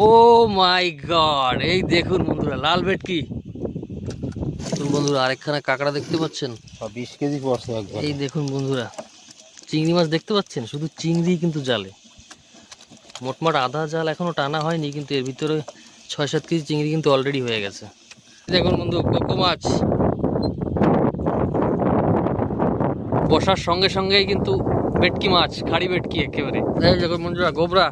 ও মাই god, এই দেখুন বন্ধুরা লাল ভেটকি। বন্ধুরা আরেকখানা কাঁকড়া দেখতে পাচ্ছেন, 20 কেজি পড়ছে একবার। এই দেখুন বন্ধুরা চিংড়ি মাছ দেখতে পাচ্ছেন, শুধু চিংড়ি কিন্তু জালে। মোটমাট আধা জাল এখনো টানা হয়নি, কিন্তু এর ভিতরে 6-7 কেজি চিংড়ি কিন্তু অলরেডি হয়ে গেছে। দেখুন বন্ধু কোকো মাছ বসার সঙ্গে সঙ্গেই কিন্তু ভেটকি মাছ, খাড়ি ভেটকি একেবারে। এই দেখুন বন্ধুরা গোবরা।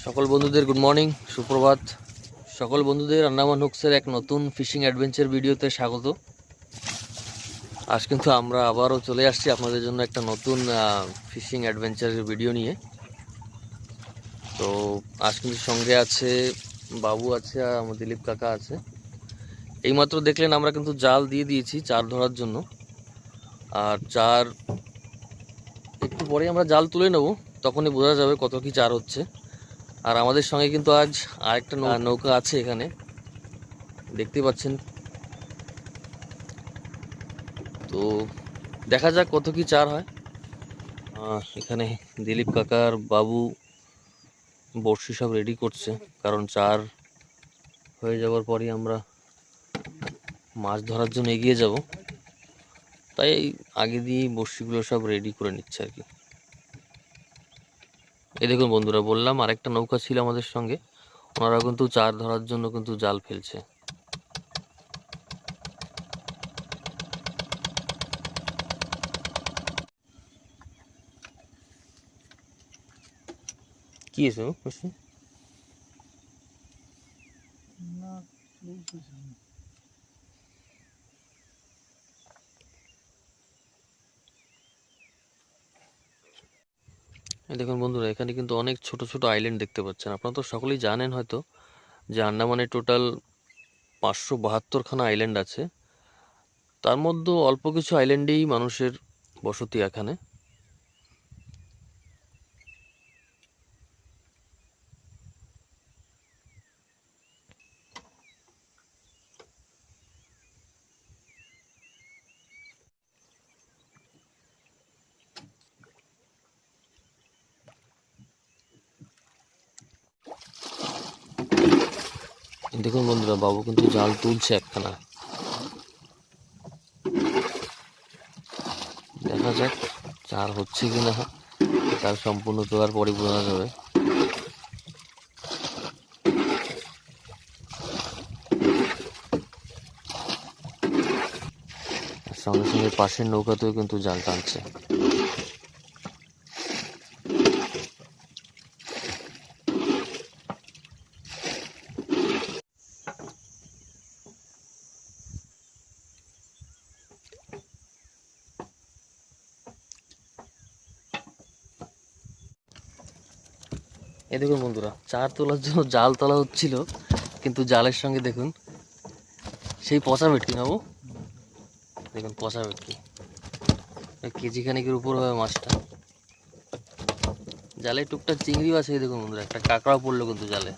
সকল বন্ধুদের গুড মর্নিং, সুপ্রভাত। সকল বন্ধুদের আন্দামান হুকসের এক নতুন ফিশিং অ্যাডভেঞ্চার ভিডিওতে স্বাগত। আজ কিন্তু আমরা আবারও চলে আসছি আপনাদের জন্য একটা নতুন ফিশিং অ্যাডভেঞ্চারের ভিডিও নিয়ে। তো আজ কিন্তু সঙ্গে আছে বাবু আছে, আর আমার দিলীপ কাকা আছে। এইমাত্র দেখলেন আমরা কিন্তু জাল দিয়ে দিয়েছি চার ধরার জন্য, আর চার একটু পরে আমরা জাল তুলে নেব, তখনই বোঝা যাবে কত কি চার হচ্ছে। আর আমাদের সঙ্গে কিন্তু আজ আরেকটা নৌকা আছে এখানে, দেখতে পাচ্ছেন। তো দেখা যাক কত কি চার হয়। এখানে দিলীপ কাকার বাবু বড়শি সব রেডি করছে, কারণ চার হয়ে যাওয়ার পরই আমরা মাছ ধরার জন্য এগিয়ে যাব, তাই আগে দিয়ে বড়শিগুলো সব রেডি করে নিচ্ছে আর কি। এই দেখুন বন্ধুরা, বললাম আরেকটা নৌকা ছিল আমাদের সঙ্গে, ওনারা কিন্তু চার ধরার জন্য কিন্তু জাল ফেলছে। কি আছে খুশি? দেখুন বন্ধুরা, এখানে কিন্তু অনেক ছোট ছোট আইল্যান্ড দেখতে পাচ্ছেন। আপনারা তো সকলেই জানেন হয়তো যে আন্দামানে টোটাল 572খানা আইল্যান্ড আছে। তার মধ্যে অল্প কিছু আইল্যান্ডেই মানুষের বসতি এখানে। দেখুন বন্ধুরা, বাবু কিন্তু জাল তুলছে একখানা, দেখা যাক চার হচ্ছে কিনা। তার সম্পূর্ণ তোলার পরে বোঝা যাবে। সঙ্গে সঙ্গে পাশের নৌকাতেও কিন্তু জাল টানছে। এই দেখুন বন্ধুরা, চার তোলার জন্য জাল তোলা হচ্ছিল, কিন্তু জালের সঙ্গে দেখুন সেই পচা ভেটকি নেবো। দেখুন পচা ভেটকি, কেজি খানিকের উপর হবে মাছটা। জালে টুকটাক চিংড়িও আছে। এই দেখুন বন্ধুরা, একটা কাঁকড়াও পড়লো কিন্তু জালে।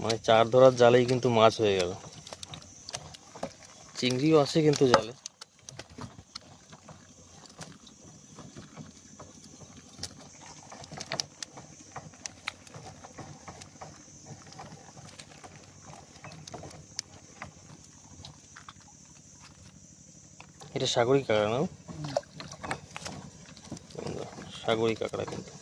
মানে চার ধরার জালেই কিন্তু মাছ হয়ে গেল। চিংড়িও আছে কিন্তু জালে। এটা সাগরী কাঁকড়া না? সাগরী কাঁকড়া কিন্তু।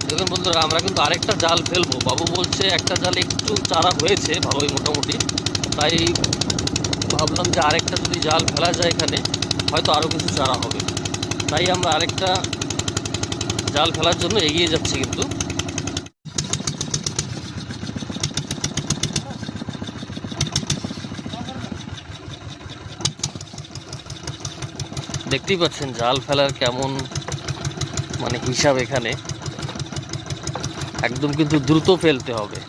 দেখুন বন্ধুরা, আমরা কিন্তু আরেকটা জাল ফেলবো। বাবু বলছে একটা জাল একটু চারা হয়েছে ভালোই মোটামুটি, তাই ভাবলাম যে আরেকটা যদি জাল ফেলা যায় এখানে হয়তো আরও কিছু চারা হবে। তাই আমরা আরেকটা জাল ফেলার জন্য এগিয়ে যাচ্ছি। কিন্তু দেখতেই পাচ্ছেন জাল ফেলার কেমন মানে হিসাব। এখানে একদম কিন্তু দ্রুত ফেলতে হবে,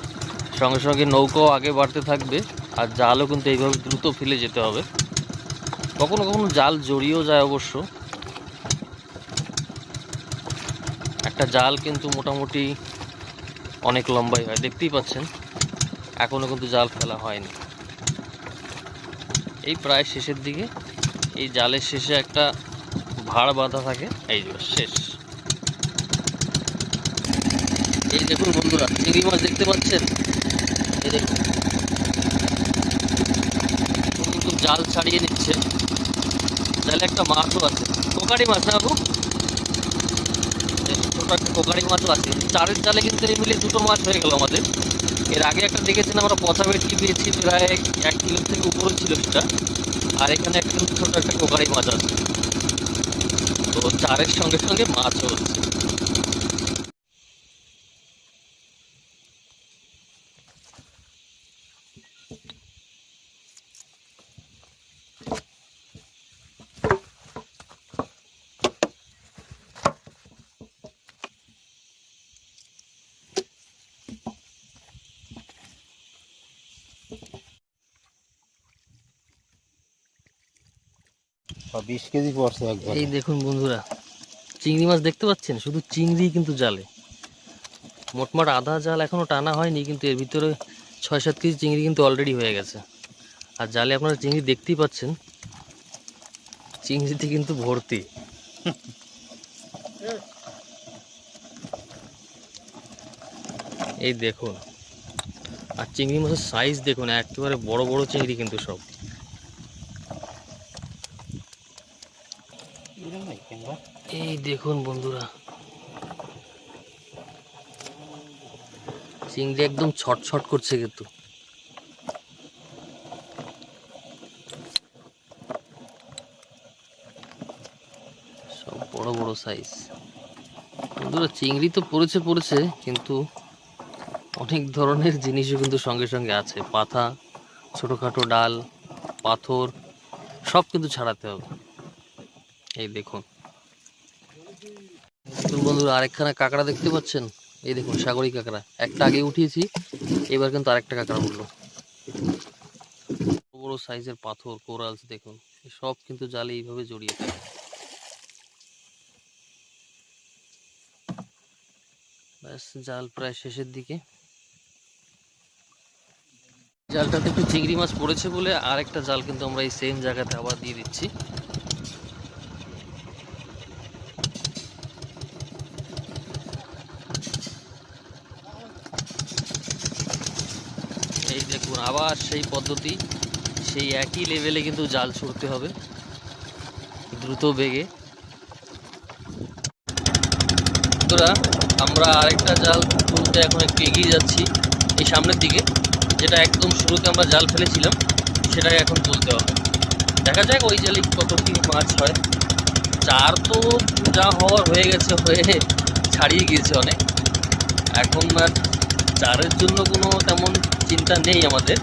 সঙ্গে সঙ্গে নৌকাও আগে বাড়তে থাকবে, আর জালও কিন্তু এইভাবে দ্রুত ফেলে যেতে হবে। কখনো কখনো জাল জড়িয়েও যায় অবশ্য। একটা জাল কিন্তু মোটামুটি অনেক লম্বাই হয়, দেখতেই পাচ্ছেন। এখনও কিন্তু জাল ফেলা হয়নি, এই প্রায় শেষের দিকে। এই জালের শেষে একটা ভাড় বাঁধা থাকে, এই যে শেষ। এই দেখুন বন্ধুরা, চিংড়ি মাছ দেখতে পাচ্ছেন। এই দেখুন কিন্তু জাল ছাড়িয়ে নিচ্ছে। জালে একটা মাছও আছে, কোকারি মাছ না বাবু? ছোট একটা কোকারি মাছও আছে। চারের জালে কিন্তু এই মিলে দুটো মাছ হয়ে গেল আমাদের। এর আগে একটা দেখেছেন আমরা পচা ভেটকি পেয়েছি, প্রায় 1 কিলো থেকে উপরে ছিল সেটা। আর এখানে একটা ছোট একটা কোকারি মাছ আছে। তো চারের সঙ্গে সঙ্গে মাছও হচ্ছে। বা 20 কেজি পড়ছে একবার। এই দেখুন বন্ধুরা, চিংড়ি মাছ দেখতে পাচ্ছেন, শুধু চিংড়ি কিন্তু জালে। মোটমাট আধা জাল এখনো টানা হয়নি, কিন্তু এর ভিতরে 6-7 কেজি চিংড়ি কিন্তু অলরেডি হয়ে গেছে। আর জালে আপনারা চিংড়ি দেখতেই পাচ্ছেন, চিংড়িতে কিন্তু ভর্তি। এই দেখুন, আর চিংড়ি মাছের সাইজ দেখুন, একেবারে বড় বড় চিংড়ি কিন্তু সব। এই দেখুন বন্ধুরা, চিংড়ি একদম ছটছট করছে কিন্তু। সব বড় বড় সাইজ বন্ধুরা। চিংড়ি তো পড়েছে, কিন্তু অনেক ধরনের জিনিসও কিন্তু সঙ্গে সঙ্গে আছে। পাতা, ছোটোখাটো ডাল, পাথর, সব কিন্তু ছাড়াতে হবে। এই দেখুন বন্ধুরা, আরেকখানা কাঁকড়া দেখতে পাচ্ছেন। এই দেখুন সাগরী কাঁকড়া, একটা আগে উঠিয়েছি, এবার কিন্তু আরেকটা কাঁকড়া উঠলো। বড় বড় সাইজের পাথর, কোরালস দেখুন, সব কিন্তু জালে এইভাবে জড়িয়ে থাকে। ব্যাস, জাল প্রায় শেষের দিকে। জালটাতে একটু চিংড়ি মাছ পড়েছে বলে আরেকটা জাল কিন্তু আমরা এই সেম জায়গাতে আবার দিয়ে দিচ্ছি। এই দেখুন, আবার সেই পদ্ধতি, সেই একই লেভেলে কিন্তু জাল ছুড়তে হবে দ্রুত বেগে। বন্ধুরা আমরা আরেকটা জাল তুলতে এখন একটু এগিয়ে যাচ্ছি এই সামনের দিকে, যেটা একদম শুরুতে আমরা জাল ফেলেছিলাম সেটাই এখন তুলতে হবে। দেখা যাক ওই জালে কত কি মাছ হয়। চার তো যা হওয়ার হয়ে গেছে, হয়ে ছাড়িয়ে গিয়েছে অনেক। এখন আর চারের জন্য কোনো তেমন চিন্তা নেই আমাদের,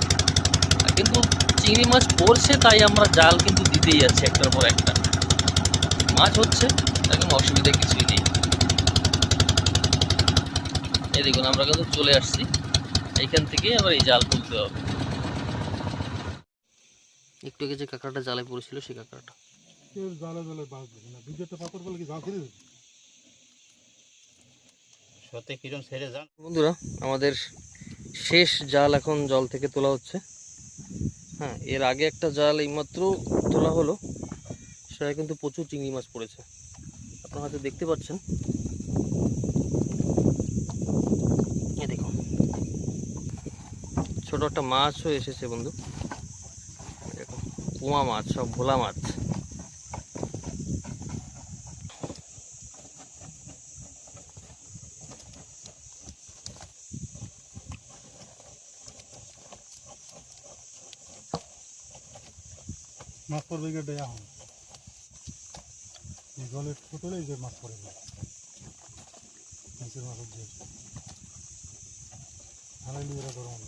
কিন্তু চিংড়ি মাছ পড়ছে তাই আমরা জাল কিন্তু দিতেই যাচ্ছি একটার পর একটা। মাছ হচ্ছে, এখন অসুবিধা কিছুই নেই। এই দেখুন আমরা কিন্তু চলে আসছি, এইখান থেকে আবার এই জাল তুলতে হবে। একটু আগে যে কাঁকড়াটা জালে পড়েছিল সেই কাঁকড়াটা সত্যি কিরম ছেড়ে যান। বন্ধুরা আমাদের শেষ জাল এখন জল থেকে তোলা হচ্ছে। হ্যাঁ, এর আগে একটা জাল এইমাত্র তোলা হলো, সেটা কিন্তু প্রচুর চিংড়ি মাছ পড়েছে, আপনারা হয়তো দেখতে পাচ্ছেন। এই দেখুন ছোট একটা মাছও এসেছে বন্ধু, দেখুন পোয়া মাছ, সব ভোলা মাছ। মাছ পড়বে গেটে এখন এই জলের ফুটলে এই যে মাছ পড়ে যায়, মাছের মাছের যে হালাই লিয়ে গরম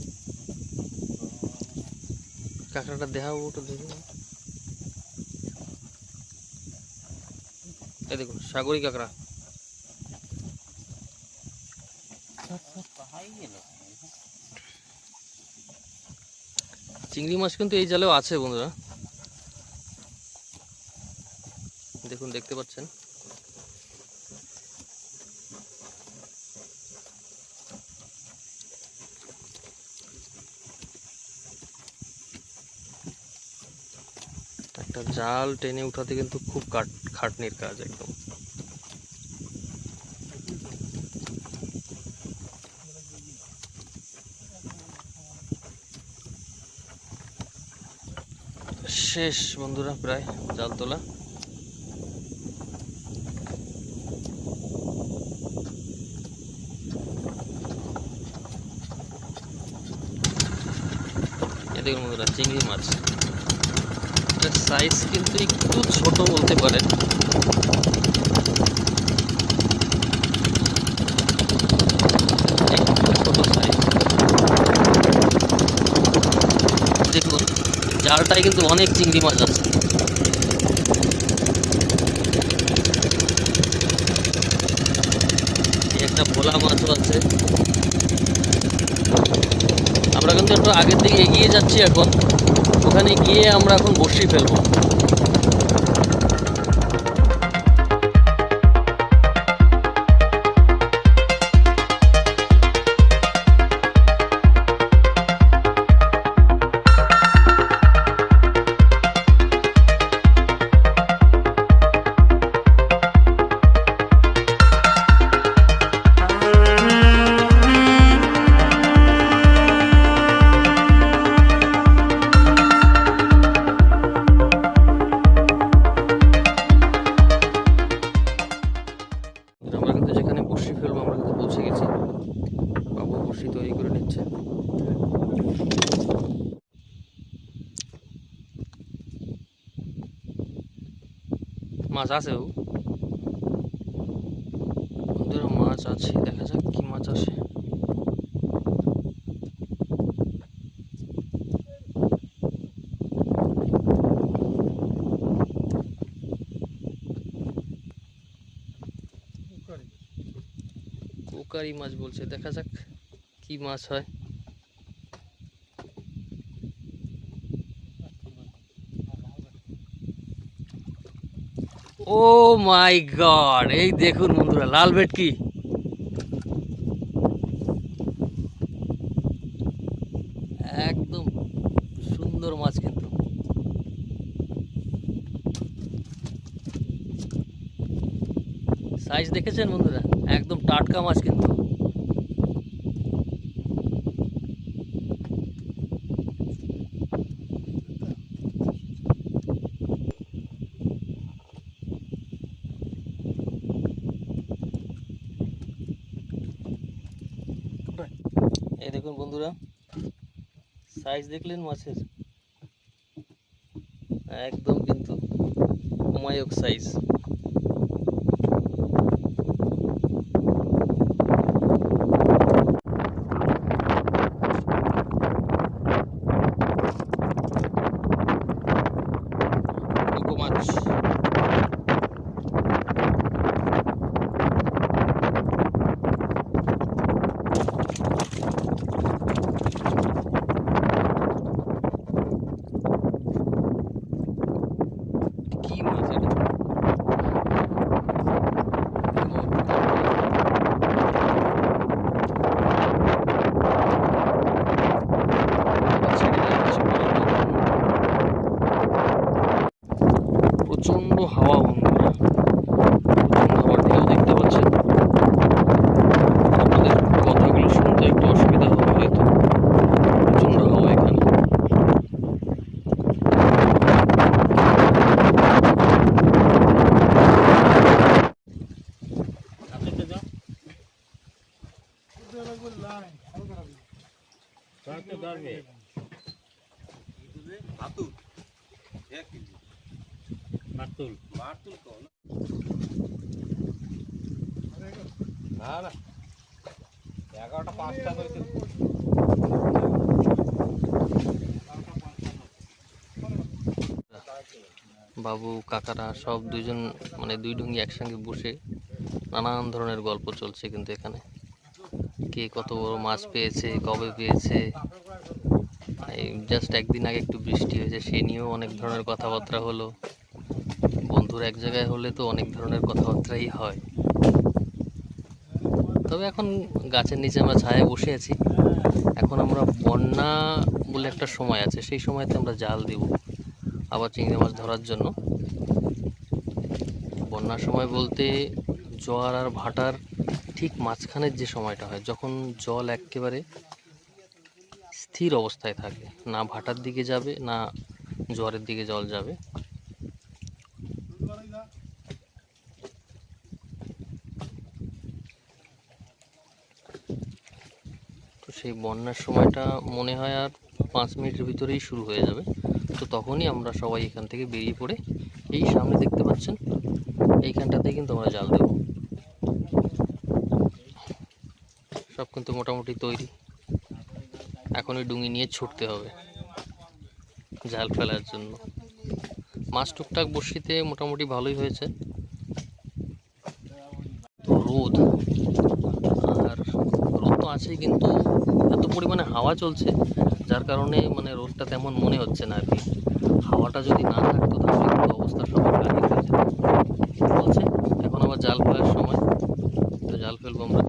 কাঁকড়াটা দেখাবো, ওটা দেখুন। এই দেখুন সাগরী কাঁকড়া। চিংড়ি মাছ কিন্তু এই জালেও আছে বন্ধুরা, দেখুন দেখতে পাচ্ছেন। একটা জাল টেনে উঠাতে কিন্তু খুব খাটনির কাজ একদম। শেষ বন্ধুরা প্রায় জাল তোলা। দেখুন বন্ধুরা চিংড়ি মাছ, এটার সাইজ কিন্তু একটু ছোট বলতে পারেন। ছোট সাইজ, দেখুন জালটায় কিন্তু অনেক চিংড়ি মাছ আছে। একটা ভোলা মাছও আছে। আমরা কিন্তু একটু আগের দিকে এগিয়ে যাচ্ছি, এখন ওখানে গিয়ে আমরা এখন বসি ফেলবো। তৈরি করে নিচ্ছে। মাছ আছে বন্ধুরা, মাছ আছে, দেখা যাক কি মাছ আসে। কোকারি মাছ বলছে, দেখা যাক কি মাছ হয়। ও মাই গড, এই দেখুন বন্ধুরা লাল ভেটকি। একদম সুন্দর মাছ, কিন্তু সাইজ দেখেছেন বন্ধুরা, একদম টাটকা মাছ কিন্তু। দেখুন বন্ধুরা, সাইজ দেখলেন মাছের, একদম কিন্তু অমায়ক সাইজ। মাছ কি মাছ এটা? প্রচন্ড হাওয়া বন্ধুরা, প্রচন্ড হাওয়ার ঢেউ দেখতে পাচ্ছেন। আপনাদের কথাগুলো শুনতে একটু অসুবিধা হবে হয়তো, প্রচন্ড হাওয়া এখানে। না না 11টা 5টা হইছে। বাবু কাকারা সব দুইজন মানে দুই ঢুঙ্গি একসঙ্গে বসে নানান ধরনের গল্প চলছে কিন্তু এখানে। কে কত বড় মাছ পেয়েছে, কবে পেয়েছে, এই জাস্ট একদিন আগে একটু বৃষ্টি হয়েছে, সে নিয়েও অনেক ধরনের কথাবার্তা হলো। বন্ধুরা এক জায়গায় হলে তো অনেক ধরনের কথাবার্তাই হয়। তবে এখন গাছের নিচে আমরা ছায়ায় বসে আছি। এখন আমরা বন্যা বলে একটা সময় আছে, সেই সময়তে আমরা জাল দেব আবার চিংড়ি মাছ ধরার জন্য। বন্যার সময় বলতে জোয়ার আর ভাটার ঠিক মাঝখানের যে সময়টা হয়, যখন জল একেবারে স্থির অবস্থায় থাকে, না ভাটার দিকে যাবে না জোয়ারের দিকে জল যাবে। তো সেই বন্যার সময়টা মনে হয় আর 5 মিনিটের ভিতরেই শুরু হয়ে যাবে। তো তখনই আমরা সবাই এখান থেকে বেরিয়ে পড়ে এই সামনে দেখতে পাচ্ছেন এইখানটাতেই কিন্তু আমরা জাল দেব। সব কিন্তু মোটামুটি তৈরি, এখনই ডুঙি নিয়ে ছুটতে হবে জাল ফেলার জন্য। মাছ টুকটাক বড়শিতে মোটামুটি ভালোই হয়েছে। তো রোদ আর রোদ তো আছেই, কিন্তু এত পরিমাণে হাওয়া চলছে যার কারণে মানে রোদটা তেমন মনে হচ্ছে না আর কি। হাওয়াটা যদি না থাকতো তাহলে কিন্তু অবস্থা সবাই খারাপ হয়ে যেত। বলছে এখন আবার জাল ফেলার সময়, তো জাল ফেলবো আমরা।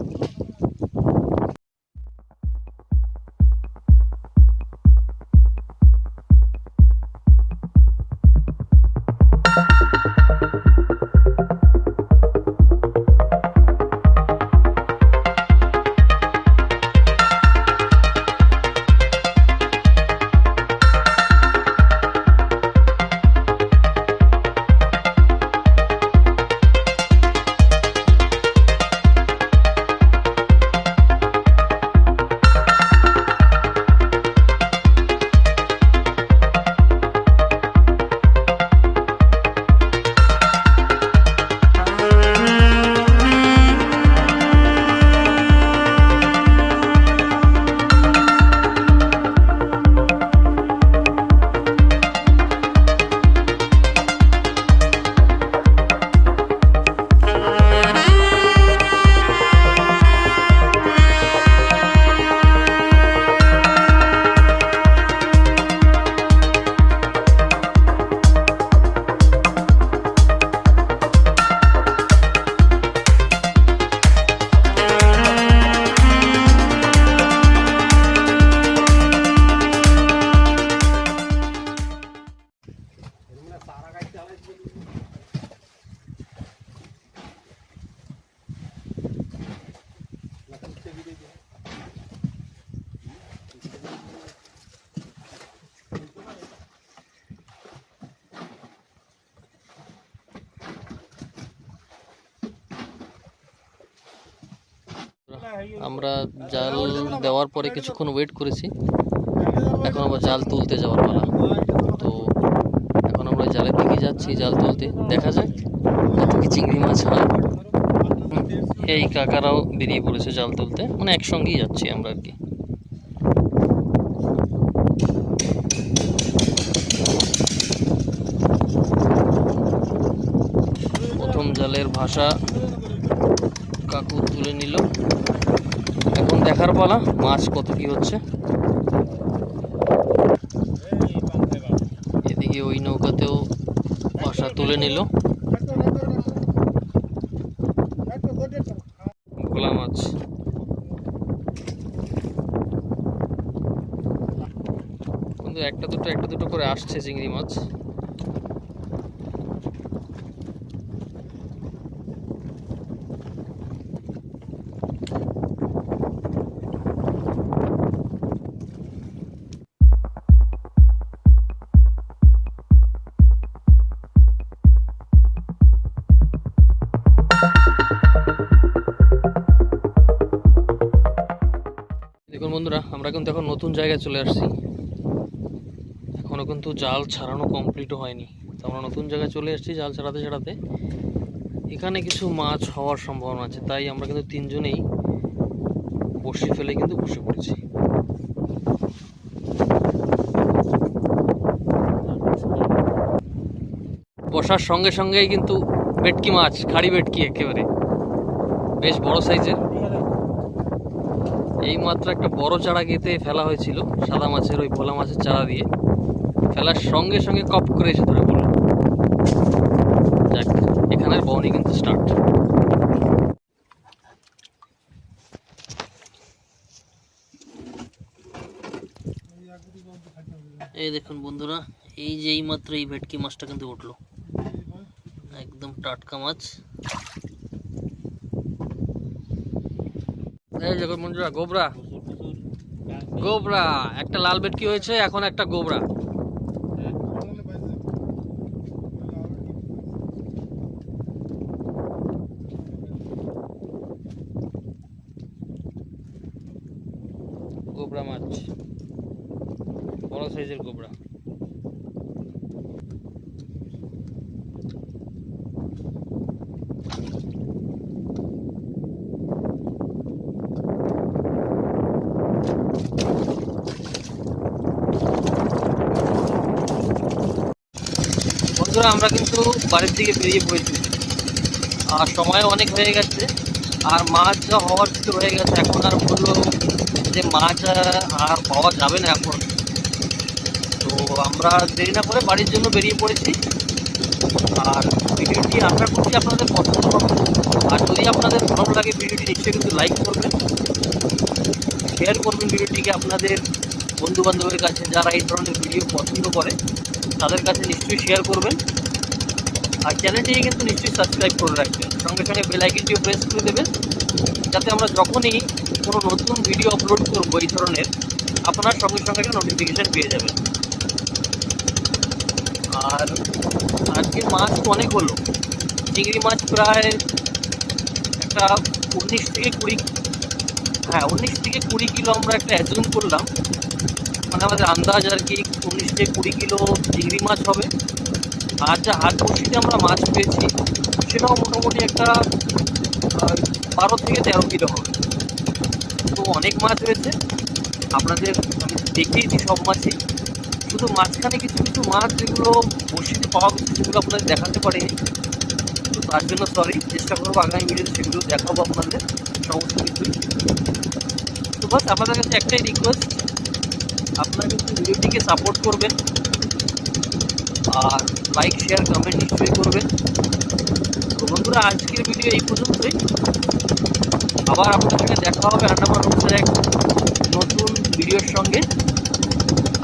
আমরা জাল দেওয়ার পরে কিছুক্ষণ ওয়েট করেছি, এখন আবার জাল তুলতে যাওয়ার পালা। তো এখন আমরা জালের দিকে যাচ্ছি জাল তুলতে, দেখা যাক কত কি চিংড়ি মাছ হয়। এই কাকারাও বেরিয়ে পড়েছে জাল তুলতে, মানে একসঙ্গেই যাচ্ছি আমরা আর কি। প্রথম জালের ভাষা কাকু তুলে নিল, এখন দেখার পালা মাছ কত কি হচ্ছে। এদিকে ওই নৌকাতেও ভাষা তুলে নিল, ভোলা মাছ। কিন্তু একটা দুটো করে আসছে চিংড়ি মাছ। দেখুন বন্ধুরা, আমরা কিন্তু এখন নতুন জায়গায় চলে আসছি, এখনও কিন্তু জাল ছাড়ানো কমপ্লিটও হয়নি। তো আমরা নতুন জায়গায় চলে আসছি জাল ছাড়াতে ছাড়াতে। এখানে কিছু মাছ হওয়ার সম্ভাবনা আছে, তাই আমরা কিন্তু তিনজনেই বড়শি ফেলে কিন্তু বসে পড়েছি। বসার সঙ্গে সঙ্গেই কিন্তু ভেটকি মাছ, খাড়ি ভেটকি একেবারে বেশ বড় সাইজের। এই মাত্র একটা বড় চারা গেঁথে ফেলা হয়েছিল সাদা মাছের, ওই ভোলা মাছের চারা দিয়ে ফেলার সঙ্গে সঙ্গে কপ করে এসে ধরে পড়ল। যাক, এখানের বউনি কিন্তু স্টার্ট। এই দেখুন বন্ধুরা, এই যে এই মাত্র এই ভেটকি মাছটা কিন্তু উঠলো, একদম টাটকা মাছ। এই দেখুন বন্ধুরা, গোবরা গোবরা একটা লাল ভেটকি হয়েছে, এখন একটা গোবরা। গোবরা মাছ, বড় সাইজের গোবরা। বন্ধুরা, আমরা কিন্তু বাড়ির দিকে বেরিয়ে পড়েছি, আর সময় অনেক হয়ে গেছে, আর মাছ যা হওয়ার কিছু হয়ে গেছে। এখন আর বললো যে মাছ আর পাওয়া যাবে না এখন। তো আমরা দেরি না করে বাড়ির জন্য বেরিয়ে পড়েছি। আর ভিডিওটি আশা করছি আপনাদের পছন্দ হবে, আর যদি আপনাদের ভালো লাগে ভিডিওটি নিশ্চয়ই কিন্তু লাইক করবেন, শেয়ার করবেন ভিডিওটিকে আপনাদের বন্ধু বান্ধবের কাছে, যারা এই ধরনের ভিডিও পছন্দ করে তাদের কাছে নিশ্চয়ই শেয়ার করবেন। আর চ্যানেলটিকে কিন্তু নিশ্চয়ই সাবস্ক্রাইব করে রাখবেন, সঙ্গে সঙ্গে বেল আইকনটিও প্রেস করে দেবেন, যাতে আমরা যখনই কোনো নতুন ভিডিও আপলোড করবো এই ধরনের, আপনারা সঙ্গে সঙ্গে একটা নোটিফিকেশান পেয়ে যাবেন। আর আজকে মাছ তো অনেক হলো, চিংড়ি মাছ প্রায় একটা 19 থেকে 20 কিলো আমরা একটা অ্যাজুম করলাম, মানে আমাদের আন্দাজ আর কি 19 থেকে 20 কিলো চিংড়ি মাছ হবে। আর যা হাট বড়শিতে আমরা মাছ পেয়েছি সেটাও মোটামুটি একটা 12 থেকে 13 কিলো হবে। তো অনেক মাছ হয়েছে, আপনাদের আমি দেখিয়েছি সব মাছই, শুধু মাঝখানে কিছু কিছু মাছ যেগুলো বড়শিতে পাওয়া গেছে সেগুলো আপনাদের দেখাতে পারিনি। তো তার জন্য সরি, চেষ্টা করবো আগামী ভিডিওতে সেগুলো দেখাবো আপনাদের সমস্ত কিছুই। তো বাস আপনাদের কাছে একটাই রিকোয়েস্ট, আপনারা কিন্তু ভিডিওটিকে সাপোর্ট করবেন, আর লাইক শেয়ার কমেন্ট নিশ্চয়ই করবেন। তো বন্ধুরা, আজকের ভিডিও এই পর্যন্তই, আবার আপনাদের সঙ্গে দেখা হবে আন্দামান হোক্সের এক নতুন ভিডিওর সঙ্গে।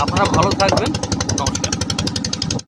আপনারা ভালো থাকবেন।